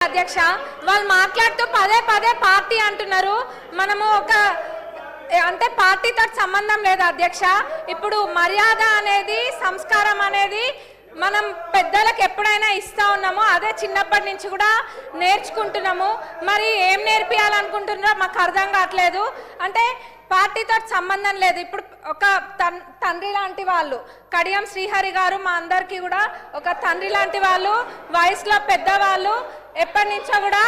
అధ్యక్ష వాళ్ళు మాట్లాడుతూ పదే పదే పార్టీ అంటున్నారు. మనము ఒక అంటే పార్టీతో సంబంధం లేదు అధ్యక్ష. ఇప్పుడు మర్యాద అనేది సంస్కారం అనేది మనం పెద్దలకు ఎప్పుడైనా ఇస్తా ఉన్నామో అదే చిన్నప్పటి నుంచి కూడా నేర్చుకుంటున్నాము. మరి ఏం నేర్పియాలనుకుంటున్నారో మాకు అర్థం కావట్లేదు. అంటే పార్టీతో సంబంధం లేదు. ఇప్పుడు ఒక తండ్రి లాంటి వాళ్ళు కడియం శ్రీహరి గారు మా అందరికీ కూడా ఒక తండ్రి లాంటి వాళ్ళు, వయసులో పెద్దవాళ్ళు, ఎప్పటి నుంచో కూడా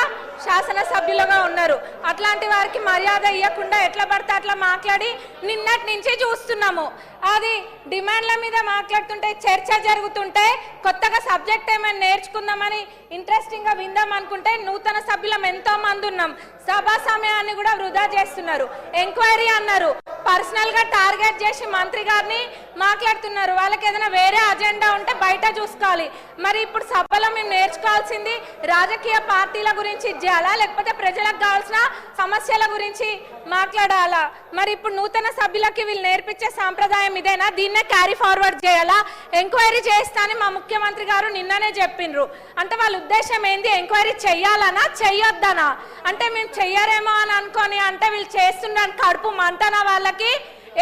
శాసనసభ్యులుగా ఉన్నారు. అట్లాంటి వారికి మర్యాద ఇవ్వకుండా ఎట్లా పడితే అట్లా మాట్లాడి నిన్నటి నుంచి చూస్తున్నాము. అది డిమాండ్ల మీద మాట్లాడుతుంటే చర్చ జరుగుతుంటే కొత్తగా సబ్జెక్ట్ ఏమైనా నేర్చుకుందామని ఇంట్రెస్టింగ్గా విందాం అనుకుంటే నూతన సభ్యులం ఎంతో మంది ఉన్నాం. సభా సమయాన్ని కూడా వృధా చేస్తున్నారు. ఎంక్వైరీ అన్నారు, పర్సనల్గా టార్గెట్ చేసి మంత్రి గారిని మాట్లాడుతున్నారు. వాళ్ళకి ఏదైనా వేరే అజెండా ఉంటే బయట చూసుకోవాలి. మరి ఇప్పుడు సభలో మేము నేర్చుకోవాల్సింది రాజకీయ పార్టీల గురించి చేయాలా లేకపోతే ప్రజలకు కావాల్సిన సమస్యల గురించి మాట్లాడాలా? మరి ఇప్పుడు నూతన సభ్యులకి వీళ్ళు నేర్పించే సాంప్రదాయం ఇదేనా? దీన్నే క్యారీ ఫార్వర్డ్ చేయాలా? ఎంక్వైరీ చేస్తానని మా ముఖ్యమంత్రి గారు నిన్ననే చెప్పిండ్రు. అంటే వాళ్ళ ఉద్దేశం ఏంది? ఎంక్వైరీ చెయ్యాలనా చెయ్యొద్దనా? అంటే మేము చెయ్యరేమో అని అనుకొని అంటే వీళ్ళు చేస్తుండని కడుపు మంటనా? వాళ్ళకి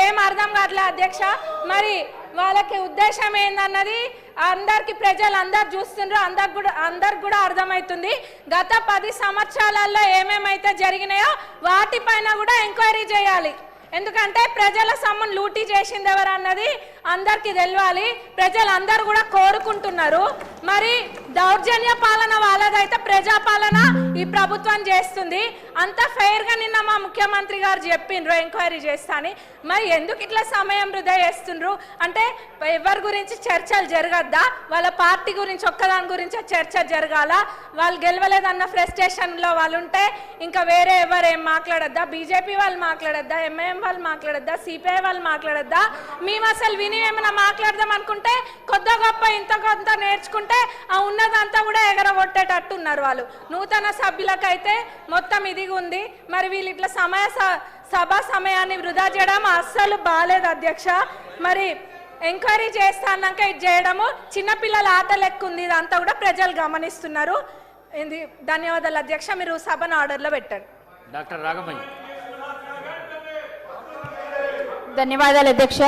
ఏం అర్థం కావట్లే అధ్యక్ష. మరి వాళ్ళకి ఉద్దేశం ఏందన్నది అందరికి ప్రజలందరూ చూస్తుండ్రు, అందరికి కూడా అర్థమవుతుంది. గత 10 సంవత్సరాలలో ఏమేమైతే జరిగినాయో వాటిపైన కూడా ఎంక్వైరీ చేయాలి. ఎందుకంటే ప్రజల సొమ్మును లూటీ చేసింది ఎవరు అన్నది అందరికీ తెలియాలి. ప్రజలందరూ కూడా కోరుకుంటున్నారు. మరి దౌర్జన్య పాలన వాళ్ళదైతే ప్రజాపాలన ఈ ప్రభుత్వం చేస్తుంది. అంత ఫెయిర్గా నిన్న మా ముఖ్యమంత్రి గారు చెప్పిండ్రు ఎంక్వైరీ చేస్తాని. మరి ఎందుకు ఇట్లా సమయం వృధా చేస్తుండ్రు? అంటే ఎవరి గురించి చర్చలు జరగద్దా? వాళ్ళ పార్టీ గురించి ఒక్కదాని గురించే చర్చ జరగాల? వాళ్ళు గెలవలేదన్న ఫ్రస్ట్రేషన్లో వాళ్ళు ఉంటే ఇంకా వేరే ఎవరేం మాట్లాడద్దా? బీజేపీ వాళ్ళు మాట్లాడద్దా? ఎంఐఎం వాళ్ళు మాట్లాడద్దా? సిపిఐ వాళ్ళు మాట్లాడద్దా? మేము అసలు విని ఏమైనా మాట్లాడదాం అనుకుంటే కొద్ది గొప్ప ఇంత కొంత నేర్చుకుంటే ఆ ఉన్నదంతా కూడా ఎగరగొట్టేటట్టున్నారు వాళ్ళు. నూతన సభ్యులకైతే మొత్తం ఇదిగా ఉంది. మరి వీళ్ళు ఇట్లా సభా సమయాన్ని వృధా చేయడం అస్సలు బాలేదు అధ్యక్ష. మరి ఎంక్వైరీ చేస్తాన్నాక ఇది చేయడము చిన్నపిల్లల ఆట లెక్క ఉంది. ఇదంతా కూడా ప్రజలు గమనిస్తున్నారు. ధన్యవాదాలు అధ్యక్ష. మీరు సభను ఆర్డర్లో పెట్టండి. డాక్టర్ రాఘమయ్య. ధన్యవాదాలు అధ్యక్ష.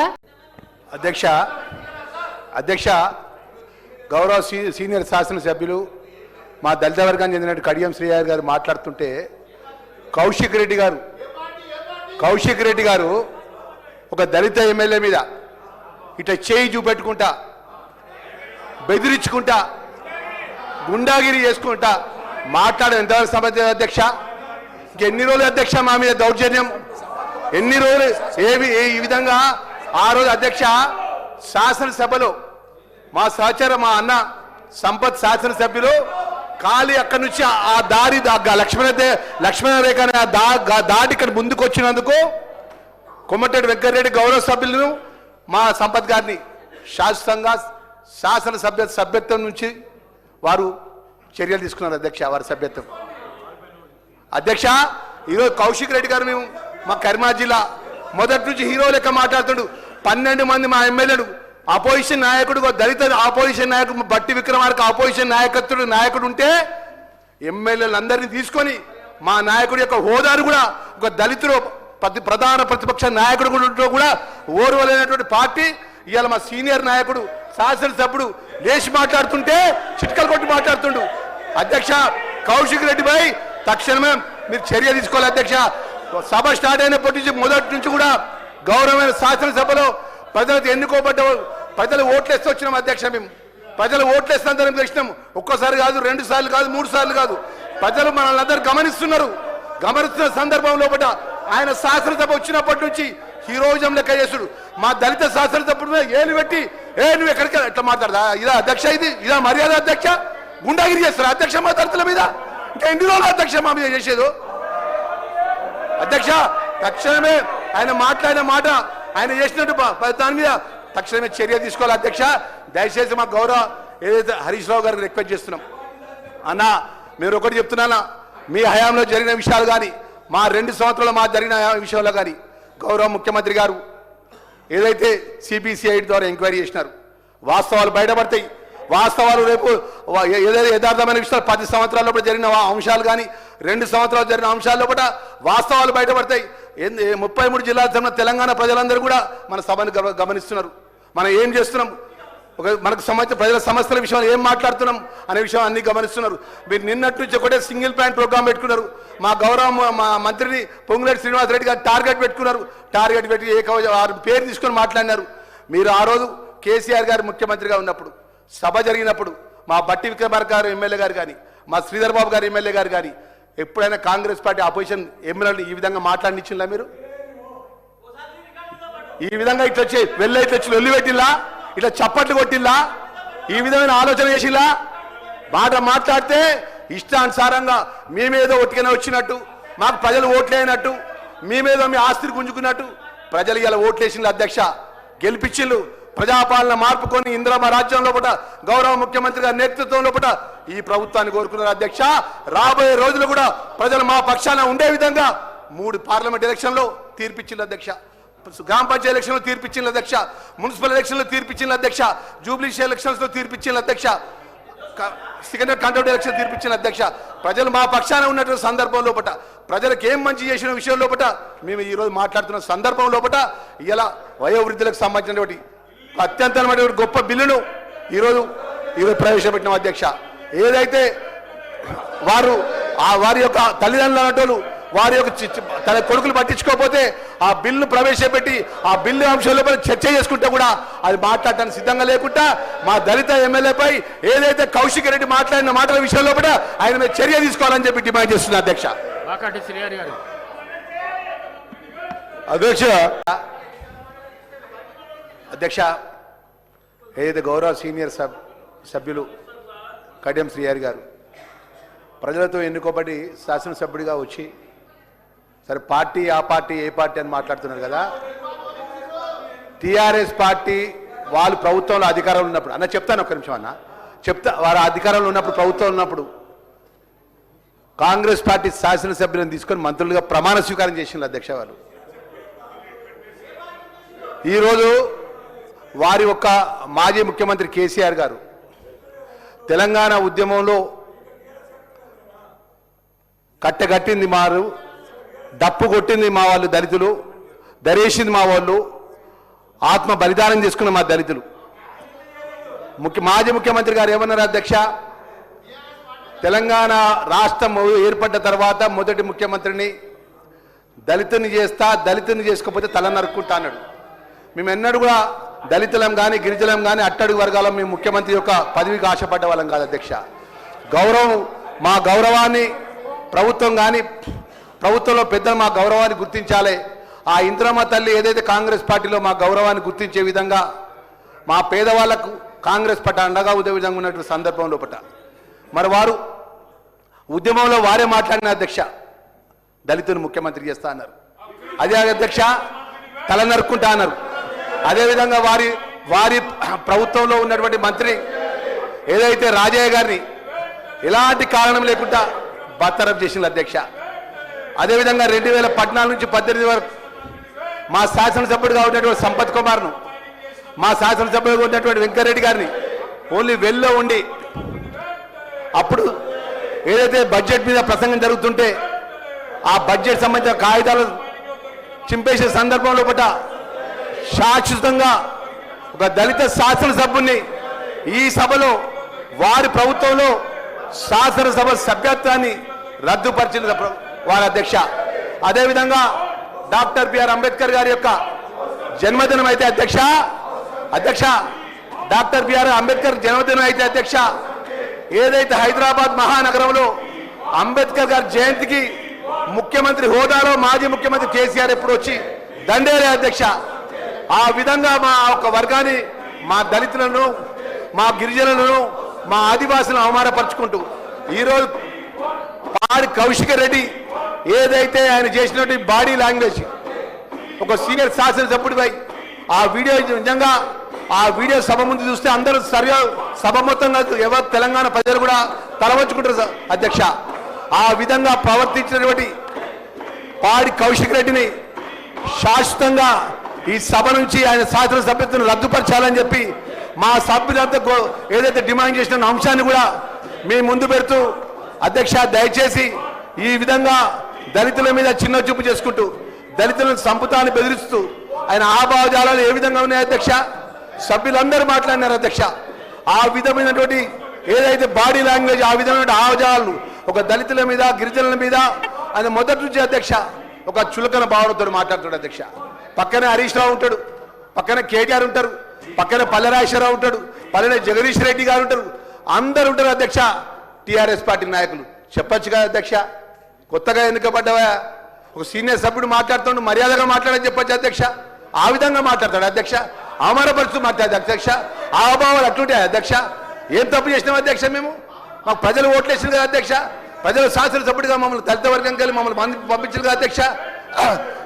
అధ్యక్ష గౌరవ సీనియర్ శాసనసభ్యులు మా దళిత వర్గానికి చెందిన కడియం శ్రీహరి గారు మాట్లాడుతుంటే కౌశిక్ రెడ్డి గారు ఒక దళిత ఎమ్మెల్యే మీద ఇట్లా చేయి చూపెట్టుకుంటా, బెదిరించుకుంటా, గుండాగిరి చేసుకుంటా మాట్లాడడం ఎంతవరకు సమర్థ అధ్యక్ష? ఇంకెన్ని రోజులు అధ్యక్ష మా మీద దౌర్జన్యం? ఎన్ని రోజులు? ఈ విధంగా ఆ రోజు అధ్యక్ష శాసనసభలో మా సహచర మా అన్న సంపత్ శాసనసభ్యులు ఖాళీ అక్కడి నుంచి ఆ దారి లక్ష్మణ రేఖ దాటి ఇక్కడ ముందుకు వచ్చినందుకు కొమ్మటిరెడ్డి వెంకటరెడ్డి గౌరవ సభ్యులను మా సంపత్ గారిని శాశ్వతంగా సభ్యత్వం నుంచి వారు చర్యలు తీసుకున్నారు అధ్యక్ష. వారి సభ్యత్వం అధ్యక్ష. ఈరోజు కౌశిక్ రెడ్డి గారు మేము మా కరీంనగర్ జిల్లా మొదటి నుంచి హీరో లెక్క మాట్లాడుతుండు. 12 మంది మా ఎమ్మెల్యేలు అపోజిషన్ నాయకుడు, దళిత అపోజిషన్ నాయకుడు బట్టి విక్రమార్క అపోజిషన్ నాయకుడు ఉంటే ఎమ్మెల్యేలందరినీ తీసుకొని మా నాయకుడి యొక్క హోదాను కూడా ఒక దళితుడు ప్రధాన ప్రతిపక్ష నాయకుడు కూడా ఓర్వలేనటువంటి పార్టీ ఇవాళ మా సీనియర్ నాయకుడు శాసనసభ్యుడు లేచి మాట్లాడుతుంటే చిట్కలు కొట్టి మాట్లాడుతుండు. అధ్యక్ష కౌశిక్ రెడ్డిపై తక్షణమే మీరు చర్య తీసుకోవాలి అధ్యక్ష. సభ స్టార్ట్ అయినప్పటి నుంచి మొదటి నుంచి కూడా గౌరవమైన శాసనసభలో ప్రజలకు ఎన్నుకోబడ్డ ప్రజలు ఓట్లేస్తూ వచ్చినాం అధ్యక్ష. మేము ప్రజలు ఓట్లేస్తాం తెచ్చినాం. ఒక్కసారి కాదు, 2 సార్లు కాదు, 3 సార్లు కాదు. ప్రజలు మనల్ని అందరూ గమనిస్తున్న సందర్భంలో ఆయన శాసనసభ వచ్చినప్పటి నుంచి హీరోయిజం లెక్క చేసుడు. మా దళిత శాసనసభ్యుడు ఏలు పెట్టి నువ్వు ఎక్కడికి ఎట్లా మాట్లాడదా? ఇదా అధ్యక్ష? ఇదా మర్యాద అధ్యక్ష? గుండాగిరి చేస్తారా అధ్యక్ష మా దళితుల మీద? ఇంకా ఎన్ని రోజులు అధ్యక్ష మా మీద చేసేది? అధ్యక్ష తక్షణమే ఆయన మాట్లాడిన మాట, ఆయన చేసినట్టు దాని మీద తక్షణమే చర్య తీసుకోవాలి అధ్యక్ష. దయచేసి మా గౌరవ ఏదైతే హరీష్ రావు గారికి రిక్వెస్ట్ చేస్తున్నాం. అన్న మీరు ఒకటి చెప్తున్నానా, మీ హయాంలో జరిగిన విషయాలు కానీ మా 2 సంవత్సరాలు మా జరిగిన విషయంలో కానీ గౌరవ ముఖ్యమంత్రి గారు ఏదైతే సిబిసిఐడి ద్వారా ఎంక్వైరీ చేసినారు వాస్తవాలు బయటపడతాయి. వాస్తవాలు రేపు ఏదైతే యథార్థమైన విషయాలు 10 సంవత్సరాల లోపల జరిగిన అంశాలు కానీ 2 సంవత్సరాలు జరిగిన అంశాల లోపల వాస్తవాలు బయటపడతాయి. 33 జిల్లాలకు చెందిన తెలంగాణ ప్రజలందరూ కూడా మన సభను గమనిస్తున్నారు. మనం ఏం చేస్తున్నాం, మనకు సంబంధించిన ప్రజల సమస్యల విషయంలో ఏం మాట్లాడుతున్నాం అనే విషయం అన్ని గమనిస్తున్నారు. మీరు నిన్నటి నుంచి ఒకటే సింగిల్ ప్లాన్ ప్రోగ్రామ్ పెట్టుకున్నారు. మా మా మంత్రిని పొంగులేటి శ్రీనివాసరెడ్డి గారు టార్గెట్ పెట్టుకున్నారు. టార్గెట్ పెట్టి పేరు తీసుకొని మాట్లాడినారు. మీరు ఆ రోజు కేసీఆర్ గారు ముఖ్యమంత్రిగా ఉన్నప్పుడు సభ జరిగినప్పుడు మా బట్టి విక్రమార్క గారు ఎమ్మెల్యే గారు కానీ మా శ్రీధర్ బాబు గారు ఎమ్మెల్యే గారు కానీ ఎప్పుడైనా కాంగ్రెస్ పార్టీ అపోజిషన్ ఎమ్మెల్యేలు ఈ విధంగా మాట్లాడినిచ్చిందా? మీరు ఈ విధంగా ఇట్లా వచ్చి వెళ్ళి పెట్టిల్లా, ఇట్లా చప్పట్లు కొట్టిల్లా, ఈ విధమైన ఆలోచన చేసిల్లా? మాట్లాడితే ఇష్టానుసారంగా మేమేదో ఒట్టిగానే వచ్చినట్టు, మాకు ప్రజలు ఓట్లేనట్టు, మేమేదో మీ ఆస్తిని గుంజుకున్నట్టు ప్రజలు ఇలా ఓట్లేసింది. అధ్యక్ష గెలిపించిల్లు. ప్రజాపాలన మార్పుకొని ఇందిరమ్మ రాజ్యం లోపల గౌరవ ముఖ్యమంత్రి గారి నేతృత్వం లోపల ఈ ప్రభుత్వాన్ని కోరుకున్నారు. అధ్యక్ష రాబోయే రోజులు కూడా ప్రజలు మా పక్షాన ఉండే విధంగా 3 పార్లమెంట్ ఎలక్షన్లో తీర్పిచ్చింది. అధ్యక్ష గ్రామ పంచాయతీ ఎలక్షన్లో తీర్పిచ్చింది. అధ్యక్ష మున్సిపల్ ఎలక్షన్లో తీర్పిచ్చింది. అధ్యక్ష జూబ్లీ ఎలక్షన్స్ లో తీర్పిచ్చింది. అధ్యక్ష సెకండరీ కాంట్రాక్ట్ ఎలక్షన్ తీర్పిచ్చిన. అధ్యక్ష ప్రజలు మా పక్షాన ఉన్నటువంటి సందర్భం లోపల ప్రజలకు ఏం మంచి చేసిన విషయం లోపల మేము ఈరోజు మాట్లాడుతున్న సందర్భం లోపల ఇలా వయోవృద్ధులకు సంబంధించినటువంటి అత్యంతమైన గొప్ప బిల్లును ఈరోజు ప్రవేశపెట్టిన. అధ్యక్ష ఏదైతే వారి యొక్క తల్లిదండ్రులు అన్నట్టు వారి యొక్క తన కొడుకులు పట్టించుకోకపోతే ఆ బిల్లు ప్రవేశపెట్టి ఆ బిల్లు అంశంలో చర్చ చేసుకుంటే కూడా అది మాట్లాడటానికి సిద్ధంగా లేకుండా మా దళిత ఎమ్మెల్యేపై ఏదైతే కౌశిక్ రెడ్డి మాట్లాడిన మాటల విషయంలో కూడా ఆయన మీద చర్య తీసుకోవాలని చెప్పి డిమాండ్ చేస్తున్నారు. అధ్యక్ష అధ్యక్ష ఏదైతే గౌరవ సీనియర్ సభ్యులు కడియం శ్రీహరి గారు ప్రజలతో ఎన్నుకోబడి శాసనసభ్యుడిగా వచ్చి సరే పార్టీ ఆ పార్టీ ఏ పార్టీ అని మాట్లాడుతున్నారు కదా. టీఆర్ఎస్ పార్టీ వాళ్ళు ప్రభుత్వంలో అధికారంలో ఉన్నప్పుడు అన్న చెప్తాను, ఒక్క నిమిషం అన్న వారు అధికారంలో ఉన్నప్పుడు ప్రభుత్వంలో ఉన్నప్పుడు కాంగ్రెస్ పార్టీ శాసనసభ్యులను తీసుకొని మంత్రులుగా ప్రమాణ స్వీకారం చేసిన అధ్యక్ష వాళ్ళు. ఈరోజు వారి యొక్క మాజీ ముఖ్యమంత్రి కేసీఆర్ గారు తెలంగాణ ఉద్యమంలో కట్టగట్టింది మారు, డప్పు కొట్టింది మా వాళ్ళు దళితులు, దరేసింది మా వాళ్ళు, ఆత్మ బలిదానం చేసుకున్న మా దళితులు. మాజీ ముఖ్యమంత్రి గారు ఏమన్నారు అధ్యక్ష, తెలంగాణ రాష్ట్రం ఏర్పడ్డ తర్వాత మొదటి ముఖ్యమంత్రిని దళితుని చేస్తా, దళితుని చేసుకోకపోతే తల నరుక్కుంటా అన్నాడు. మేము ఎన్నడూ కూడా దళితులం కానీ గిరిజనం కానీ అట్టడుగు వర్గాలం మేము ముఖ్యమంత్రి యొక్క పదవికి ఆశపడ్డ వాళ్ళం కాదు అధ్యక్ష. మా గౌరవాన్ని ప్రభుత్వం కానీ ప్రభుత్వంలో పెద్దలు మా గౌరవాన్ని గుర్తించాలి. ఆ ఇందిరమ్మ తల్లి ఏదైతే కాంగ్రెస్ పార్టీలో మా గౌరవాన్ని గుర్తించే విధంగా మా పేదవాళ్లకు కాంగ్రెస్ పట్ల అండగా ఉదే విధంగా ఉన్నటువంటి సందర్భంలో మరి వారు ఉద్యమంలో వారే మాట్లాడిన అధ్యక్ష దళితుని ముఖ్యమంత్రి చేస్తా అన్నారు. అదే అధ్యక్ష తల నరుక్కుంటా అన్నారు. అదేవిధంగా వారి ప్రభుత్వంలో ఉన్నటువంటి మంత్రి ఏదైతే రాజయ్య గారిని ఎలాంటి కారణం లేకుండా బర్తరఫ్ చేసిన అధ్యక్ష. అదేవిధంగా 2014 నుంచి 18 వరకు మా శాసనసభ్యుడిగా ఉన్నటువంటి సంపత్ కుమార్ను, మా శాసనసభ్యుడిగా ఉన్నటువంటి వెంకరెడ్డి గారిని ఓన్లీ వెల్లో ఉండి అప్పుడు ఏదైతే బడ్జెట్ మీద ప్రసంగం జరుగుతుంటే ఆ బడ్జెట్ సంబంధించిన కాగితాలు చింపేసే సందర్భంలో శాశ్వతంగా ఒక దళిత శాసనసభ్యుని ఈ సభలో వారి ప్రభుత్వంలో శాసనసభ సభ్యత్వాన్ని రద్దుపరిచిన వారి అధ్యక్ష. అదేవిధంగా డాక్టర్ బిఆర్ అంబేద్కర్ గారి యొక్క జన్మదినం అయితే అధ్యక్ష డాక్టర్ బిఆర్ అంబేద్కర్ జన్మదినం అయితే అధ్యక్ష ఏదైతే హైదరాబాద్ మహానగరంలో అంబేద్కర్ గారి జయంతికి ముఖ్యమంత్రి హోదాలో మాజీ ముఖ్యమంత్రి కేసీఆర్ ఎప్పుడు వచ్చి దండేరే అధ్యక్ష. ఆ విధంగా మా ఒక వర్గాన్ని, మా దళితులను, మా గిరిజనులను, మా ఆదివాసులను అవమానపరుచుకుంటూ ఈరోజు పాడి కౌశిక్ రెడ్డి ఏదైతే ఆయన చేసినటువంటి బాడీ లాంగ్వేజ్ ఒక సీనియర్ శాసనసభ్యుడిపై ఆ వీడియో నిజంగా ఆ వీడియో సభ ముందు చూస్తే అందరూ సభ మొత్తంగా ఎవరు తెలంగాణ ప్రజలు కూడా తలవంచుకుంటారు అధ్యక్ష. ఆ విధంగా ప్రవర్తించినటువంటి పాడి కౌశిక్ రెడ్డిని శాశ్వతంగా ఈ సభ నుంచి ఆయన శాసనసభ్యత్వం రద్దుపరచాలని చెప్పి మా సభ్యులంతా ఏదైతే డిమాండ్ చేసిన అంశాన్ని కూడా మీ ముందు పెడుతూ అధ్యక్ష దయచేసి ఈ విధంగా దళితుల మీద చిన్న చూపు చేసుకుంటూ దళితులను సంపుతాన్ని బెదిరిస్తూ ఆయన ఆభావజాలాలు ఏ విధంగా ఉన్నాయి అధ్యక్ష సభ్యులందరూ మాట్లాడినారు అధ్యక్ష ఆ విధమైనటువంటి ఏదైతే బాడీ లాంగ్వేజ్ ఆ విధమైన ఆవజాలు ఒక దళితుల మీద గిరిజనుల మీద ఆయన మొదటి నుంచి అధ్యక్ష ఒక చులకన భావనతో మాట్లాడుతాడు అధ్యక్ష పక్కనే హరీష్ రావు ఉంటాడు పక్కనే కేటీఆర్ ఉంటారు పక్కనే పల్లెరాజేశ్వరరావు ఉంటాడు పల్లె జగదీష్ రెడ్డి గారు ఉంటారు అందరు ఉంటారు అధ్యక్ష టీఆర్ఎస్ పార్టీ నాయకులు చెప్పొచ్చు కదా అధ్యక్ష కొత్తగా ఎన్నికబడ్డవా ఒక సీనియర్ సభ్యుడు మాట్లాడుతుండు మర్యాదగా మాట్లాడని చెప్పొచ్చు అధ్యక్ష ఆ విధంగా మాట్లాడతాడు అధ్యక్ష అవమానపరుస్తూ మాట్లాడదు అధ్యక్ష ఆ భావాలు అట్లుంటాయి అధ్యక్ష ఏం తప్పు చేసినాం అధ్యక్ష మేము మాకు ప్రజలు ఓట్లేసింది కదా అధ్యక్ష ప్రజలు శాసనసభ్యుడిగా మమ్మల్ని దళిత వర్గం కలిసి మమ్మల్ని పంపించారు కదా అధ్యక్ష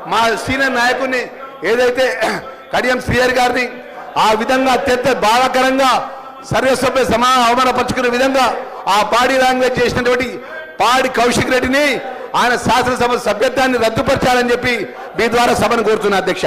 మా సీనియర్ నాయకుడిని ఏదైతే కడియం శ్రీహరి గారిని ఆ విధంగా అత్యంత బాధాకరంగా సర్వసభ్య అవమానపరుచుకునే విధంగా ఆ బాడీ లాంగ్వేజ్ చేసినటువంటి పాడి కౌశిక్ రెడ్డిని ఆయన శాసనసభ సభ్యత్వాన్ని రద్దుపరచాలని చెప్పి మీ ద్వారా సభను కోరుతున్నా అధ్యక్ష